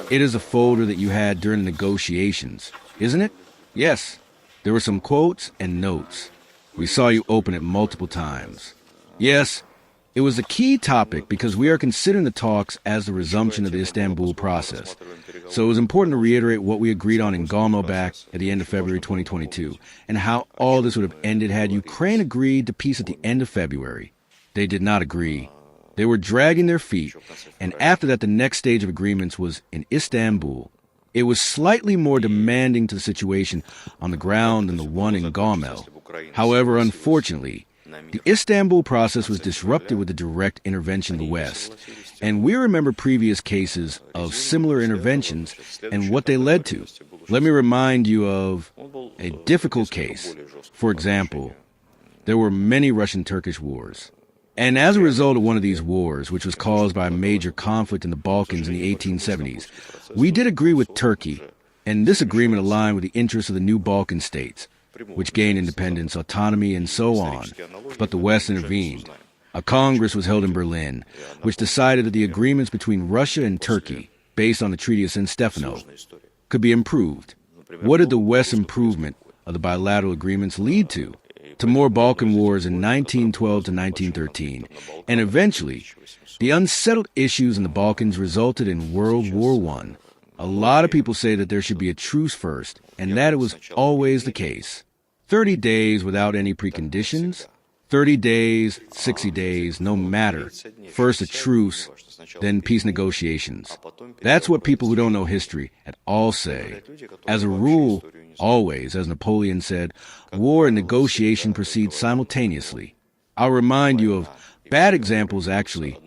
It is a folder that you had during the negotiations, isn't it? Yes. There were some quotes and notes. We saw you open it multiple times. Yes, it was a key topic because we are considering the talks as the resumption of the Istanbul process. So it was important to reiterate what we agreed on in Gomel back at the end of February 2022, and how all this would have ended had Ukraine agreed to peace at the end of February. They did not agree. They were dragging their feet, and after that the next stage of agreements was in Istanbul. It was slightly more demanding to the situation on the ground than the one in Gomel. However, unfortunately, the Istanbul process was disrupted with the direct intervention of the West, and we remember previous cases of similar interventions and what they led to. Let me remind you of a difficult case. For example, there were many Russian-Turkish wars. And as a result of one of these wars, which was caused by a major conflict in the Balkans in the 1870s, we did agree with Turkey, and this agreement aligned with the interests of the new Balkan states, which gained independence, autonomy, and so on. But the West intervened. A Congress was held in Berlin, which decided that the agreements between Russia and Turkey, based on the Treaty of San Stefano, could be improved. What did the West's improvement of the bilateral agreements lead to? To more Balkan wars in 1912 to 1913, and eventually, the unsettled issues in the Balkans resulted in World War I. A lot of people say that there should be a truce first, and that it was always the case. 30 days without any preconditions, 30 days, 60 days, no matter. First a truce, then peace negotiations. That's what people who don't know history at all say. As a rule, always, as Napoleon said, war and negotiation proceed simultaneously. I'll remind you of bad examples, actually.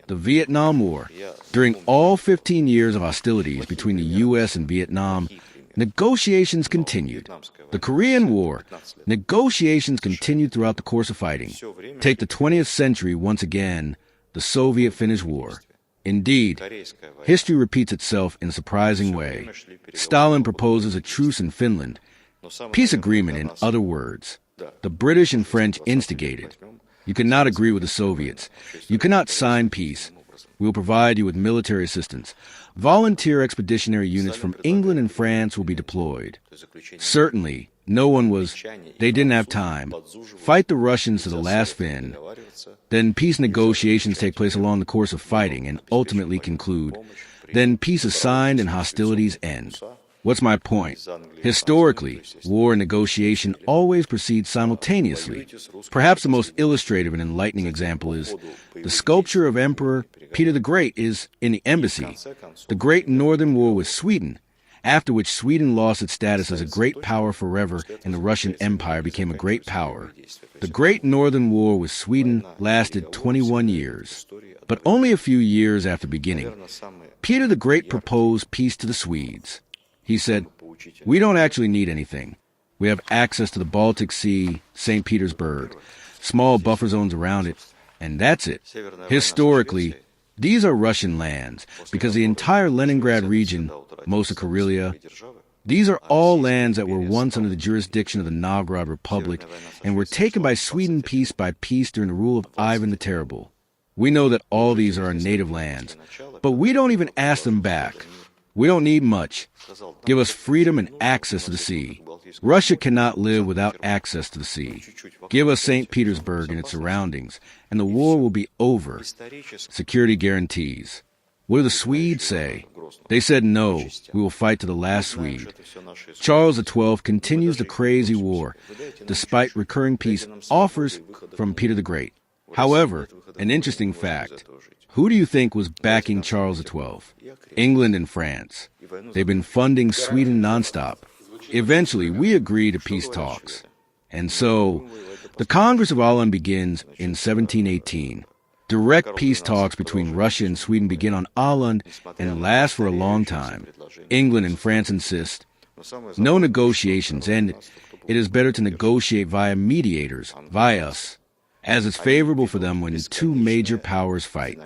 The Vietnam War. During all 15 years of hostilities between the U.S. and Vietnam, negotiations continued. The Korean War. Negotiations continued throughout the course of fighting. Take the 20th century once again, the Soviet-Finnish War. Indeed, history repeats itself in a surprising way. Stalin proposes a truce in Finland. Peace agreement, in other words. The British and French instigated. You cannot agree with the Soviets. You cannot sign peace. We will provide you with military assistance. Volunteer expeditionary units from England and France will be deployed. Certainly, no one was. They didn't have time. Fight the Russians to the last Finn. Then peace negotiations take place along the course of fighting and ultimately conclude. Then peace is signed and hostilities end. What's my point? Historically, war and negotiation always proceed simultaneously. Perhaps the most illustrative and enlightening example is the sculpture of Emperor Peter the Great is in the embassy. The Great Northern War with Sweden, after which Sweden lost its status as a great power forever and the Russian Empire became a great power. The Great Northern War with Sweden lasted 21 years. But only a few years after beginning, Peter the Great proposed peace to the Swedes. He said, "We don't actually need anything. We have access to the Baltic Sea, St. Petersburg, small buffer zones around it, and that's it." Historically, these are Russian lands, because the entire Leningrad region, most of Karelia, these are all lands that were once under the jurisdiction of the Novgorod Republic and were taken by Sweden piece by piece during the rule of Ivan the Terrible. We know that all these are our native lands, but we don't even ask them back. We don't need much. Give us freedom and access to the sea. Russia cannot live without access to the sea. Give us St. Petersburg and its surroundings, and the war will be over. Security guarantees. What do the Swedes say? They said no, we will fight to the last Swede. Charles XII continues the crazy war, despite recurring peace offers from Peter the Great. However, an interesting fact, who do you think was backing Charles XII? England and France. They've been funding Sweden nonstop. Eventually, we agree to peace talks. And so, the Congress of Åland begins in 1718. Direct peace talks between Russia and Sweden begin on Åland and last for a long time. England and France insist. No negotiations, and it is better to negotiate via mediators, via us, as it's favorable for them when two major powers fight.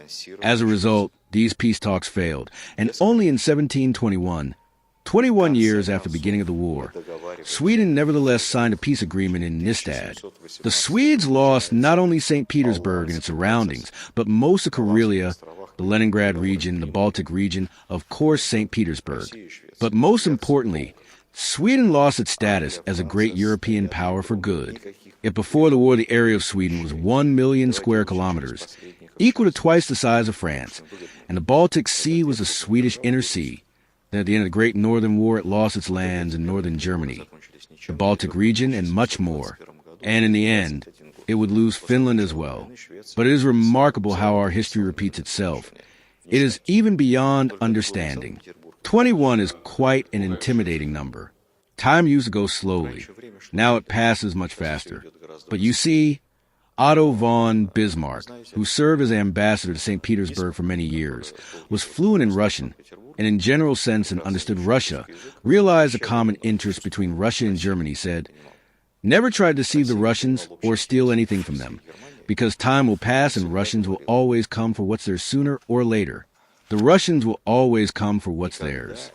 As a result, these peace talks failed, and only in 1721, 21 years after the beginning of the war, Sweden nevertheless signed a peace agreement in Nystad. The Swedes lost not only St. Petersburg and its surroundings, but most of Karelia, the Leningrad region, the Baltic region, of course, St. Petersburg. But most importantly, Sweden lost its status as a great European power for good. If before the war the area of Sweden was 1 million square kilometers, equal to twice the size of France, and the Baltic Sea was the Swedish inner sea, then at the end of the Great Northern War it lost its lands in northern Germany, the Baltic region, and much more. And in the end, it would lose Finland as well. But it is remarkable how our history repeats itself. It is even beyond understanding. 21 is quite an intimidating number. Time used to go slowly. Now it passes much faster. But you see, Otto von Bismarck, who served as ambassador to St. Petersburg for many years, was fluent in Russian, and in general sense and understood Russia, realized a common interest between Russia and Germany, said, "Never try to deceive the Russians or steal anything from them, because time will pass and Russians will always come for what's theirs sooner or later. The Russians will always come for what's theirs."